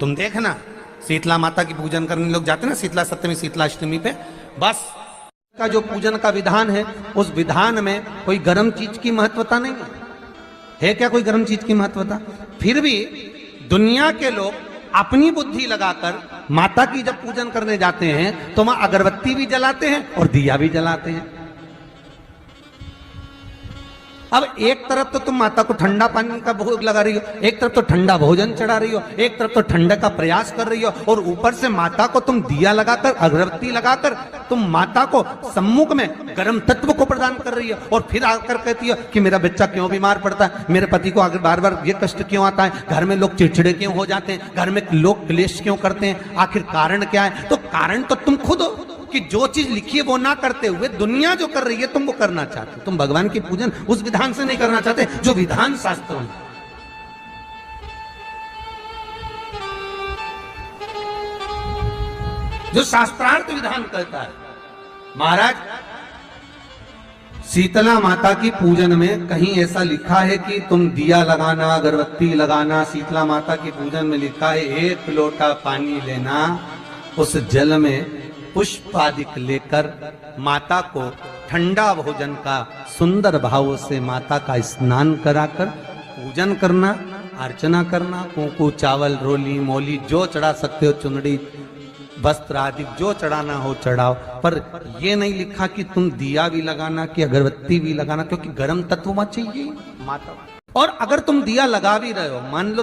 तुम देखना शीतला माता की पूजन करने लोग जाते ना, शीतला सप्तमी शीतला अष्टमी पे, बस का जो पूजन का विधान है उस विधान में कोई गर्म चीज की महत्वता नहीं है क्या? कोई गर्म चीज की महत्वता? फिर भी दुनिया के लोग अपनी बुद्धि लगाकर माता की जब पूजन करने जाते हैं तो वहां अगरबत्ती भी जलाते हैं और दिया भी जलाते हैं। अब एक तरफ तो तुम माता को ठंडा पानी का भोग लगा रही हो, एक तरफ तो ठंडा भोजन चढ़ा रही हो, एक तरफ तो ठंडा का प्रयास कर रही हो, और ऊपर से माता को तुम दिया लगाकर अगरबत्ती लगाकर तुम माता को सम्मुख में गर्म तत्व को प्रदान कर रही हो, और फिर आकर कहती हो कि मेरा बच्चा क्यों बीमार पड़ता है, मेरे पति को आगे बार बार ये कष्ट क्यों आता है, घर में लोग चिड़चिड़े क्यों हो जाते हैं, घर में लोग क्लेश क्यों करते हैं, आखिर कारण क्या है? तो कारण तो तुम खुद हो कि जो चीज लिखी है वो ना करते हुए दुनिया जो कर रही है तुम वो करना चाहते हो। तुम भगवान की पूजन उस विधान से नहीं करना चाहते जो विधान शास्त्रों में। जो शास्त्रार्थ विधान कहता है। महाराज शीतला माता की पूजन में कहीं ऐसा लिखा है कि तुम दिया लगाना, अगरबत्ती लगाना? शीतला माता की पूजन में लिखा है 1 लोटा पानी लेना, उस जल में पुष्प आदि लेकर माता को ठंडा भोजन का सुंदर भाव से माता का स्नान कराकर पूजन करना, अर्चना करना, कुंकू चावल रोली मोली जो चढ़ा सकते हो, चुनड़ी वस्त्र आदि जो चढ़ाना हो चढ़ाओ, पर यह नहीं लिखा कि तुम दिया भी लगाना कि अगरबत्ती भी लगाना, क्योंकि गर्म तत्व मत चाहिए माता। और अगर तुम दिया लगा भी रहे हो, मान लो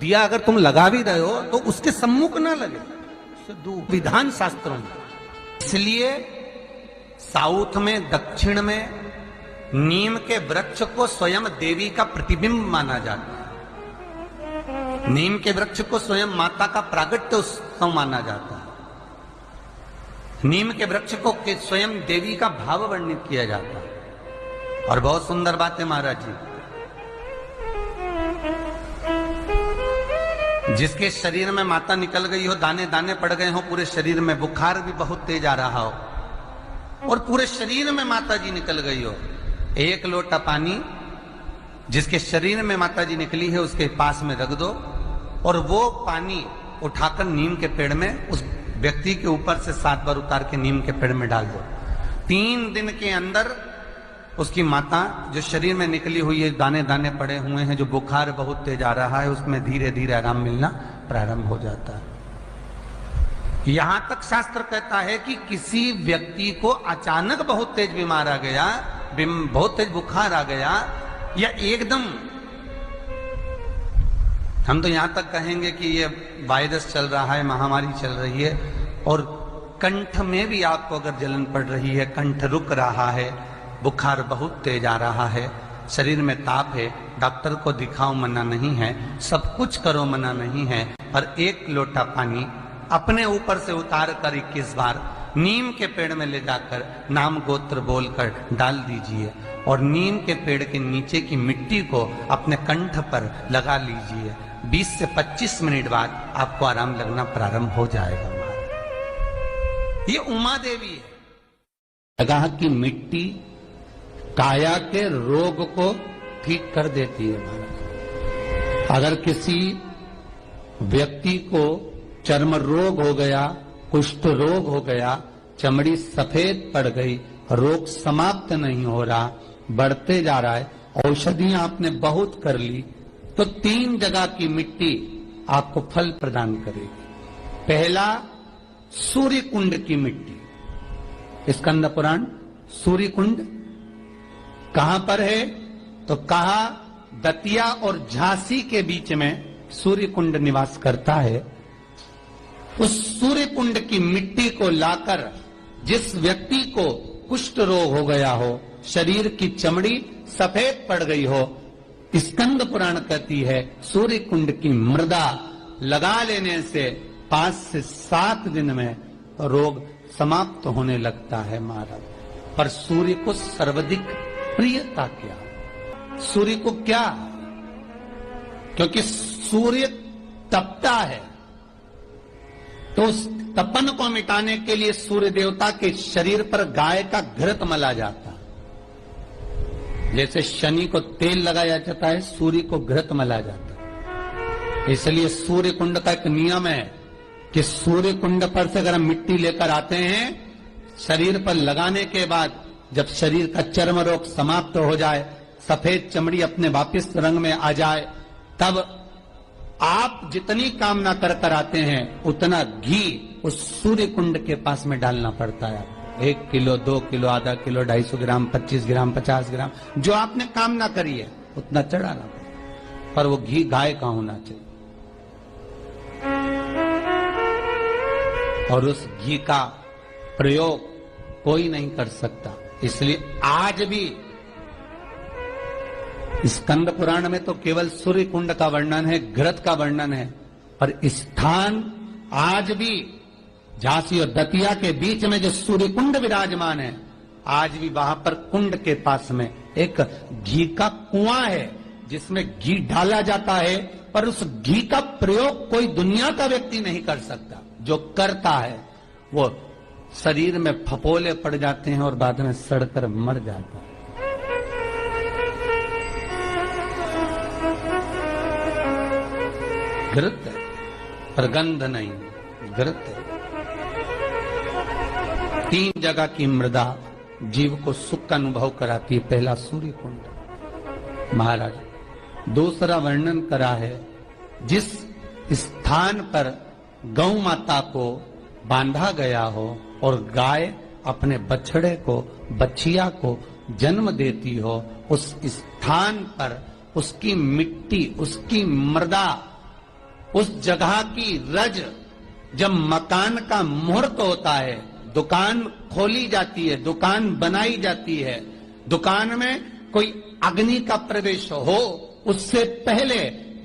दिया अगर तुम लगा भी रहे हो तो उसके सम्मुख ना लगे, विधान शास्त्रों में। इसलिए साउथ में, दक्षिण में नीम के वृक्ष को स्वयं देवी का प्रतिबिंब माना जाता है। नीम के वृक्ष को स्वयं माता का प्रागट्य उत्सव माना जाता है। नीम के वृक्ष को स्वयं देवी का भाव वर्णित किया जाता है। और बहुत सुंदर बात है महाराज जी, जिसके शरीर में माता निकल गई हो, दाने दाने पड़ गए हो पूरे शरीर में, बुखार भी बहुत तेज आ रहा हो और पूरे शरीर में माता जी निकल गई हो, 1 लोटा पानी जिसके शरीर में माता जी निकली है उसके पास में रख दो, और वो पानी उठाकर नीम के पेड़ में उस व्यक्ति के ऊपर से 7 बार उतार के नीम के पेड़ में डाल दो। 3 दिन के अंदर उसकी माता जो शरीर में निकली हुई है, दाने दाने पड़े हुए हैं, जो बुखार बहुत तेज आ रहा है, उसमें धीरे धीरे आराम मिलना प्रारंभ हो जाता है। यहां तक शास्त्र कहता है कि किसी व्यक्ति को अचानक बहुत तेज बीमार आ गया, बहुत तेज बुखार आ गया, या एकदम, हम तो यहां तक कहेंगे कि ये वायरस चल रहा है, महामारी चल रही है, और कंठ में भी आपको अगर जलन पड़ रही है, कंठ रुक रहा है, बुखार बहुत तेज आ रहा है, शरीर में ताप है, डॉक्टर को दिखाओ मना नहीं है, सब कुछ करो मना नहीं है, पर 1 लोटा पानी अपने ऊपर से उतार कर 21 बार नीम के पेड़ में ले जाकर नाम गोत्र बोलकर डाल दीजिए, और नीम के पेड़ के नीचे की मिट्टी को अपने कंठ पर लगा लीजिए। 20 से 25 मिनट बाद आपको आराम लगना प्रारंभ हो जाएगा। ये उमा देवी है। जगह की मिट्टी काया के रोग को ठीक कर देती है। अगर किसी व्यक्ति को चर्म रोग हो गया, कुष्ठ रोग हो गया, चमड़ी सफेद पड़ गई, रोग समाप्त नहीं हो रहा, बढ़ते जा रहा है, औषधियां आपने बहुत कर ली, तो 3 जगह की मिट्टी आपको फल प्रदान करेगी। पहला, सूर्य कुंड की मिट्टी। स्कंद पुराण सूर्य कुंड कहां पर है? तो कहा दतिया और झांसी के बीच में सूर्य कुंड निवास करता है। उस सूर्य कुंड की मिट्टी को लाकर जिस व्यक्ति को कुष्ठ रोग हो गया हो, शरीर की चमड़ी सफेद पड़ गई हो, स्कंद पुराण कहती है सूर्य कुंड की मृदा लगा लेने से 5 से 7 दिन में रोग समाप्त होने लगता है महाराज। पर सूर्य को सर्वाधिक प्रियता क्या? सूर्य को क्या? क्योंकि सूर्य तपता है, तो उस तपन को मिटाने के लिए सूर्य देवता के शरीर पर गाय का घृत मला जाता है। जैसे शनि को तेल लगाया जाता है, सूर्य को घृत मला जाता है। इसलिए सूर्य कुंड का एक नियम है कि सूर्य कुंड पर से अगर हम मिट्टी लेकर आते हैं, शरीर पर लगाने के बाद जब शरीर का चर्म रोग समाप्त हो जाए, सफेद चमड़ी अपने वापिस रंग में आ जाए, तब आप जितनी कामना कर आते हैं उतना घी उस सूर्य कुंड के पास में डालना पड़ता है। 1 किलो, 2 किलो, आधा किलो, 250 ग्राम, 25 ग्राम, 50 ग्राम, जो आपने कामना करी है उतना चढ़ाना पड़ता। पर वो घी गाय का होना चाहिए, और उस घी का प्रयोग कोई नहीं कर सकता। इसलिए आज भी स्कंद पुराण में तो केवल सूर्य कुंड का वर्णन है, घृत का वर्णन है, पर स्थान आज भी झांसी और दतिया के बीच में जो सूर्य कुंड विराजमान है, आज भी वहां पर कुंड के पास में एक घी का कुआं है जिसमें घी डाला जाता है, पर उस घी का प्रयोग कोई दुनिया का व्यक्ति नहीं कर सकता। जो करता है वो शरीर में फपोले पड़ जाते हैं और बाद में सड़कर मर जाता है। घृत है, पर गंध नहीं, घृत है। 3 जगह की मृदा जीव को सुख का अनुभव कराती है। पहला सूर्य कुंड महाराज, दूसरा वर्णन करा है जिस स्थान पर गौ माता को बांधा गया हो और गाय अपने बछड़े को, बछिया को जन्म देती हो, उस स्थान पर उसकी मिट्टी, उसकी मृदा, उस जगह की रज, जब मकान का मुहूर्त होता है, दुकान खोली जाती है, दुकान बनाई जाती है, दुकान में कोई अग्नि का प्रवेश हो, उससे पहले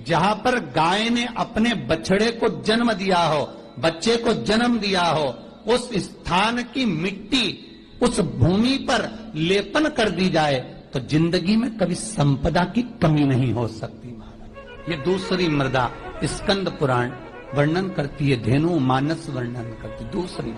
जहां पर गाय ने अपने बछड़े को जन्म दिया हो, बच्चे को जन्म दिया हो, उस स्थान की मिट्टी उस भूमि पर लेपन कर दी जाए तो जिंदगी में कभी संपदा की कमी नहीं हो सकती महाराज। ये दूसरी मृदा स्कंद पुराण वर्णन करती है, धेनु मानस वर्णन करती दूसरी।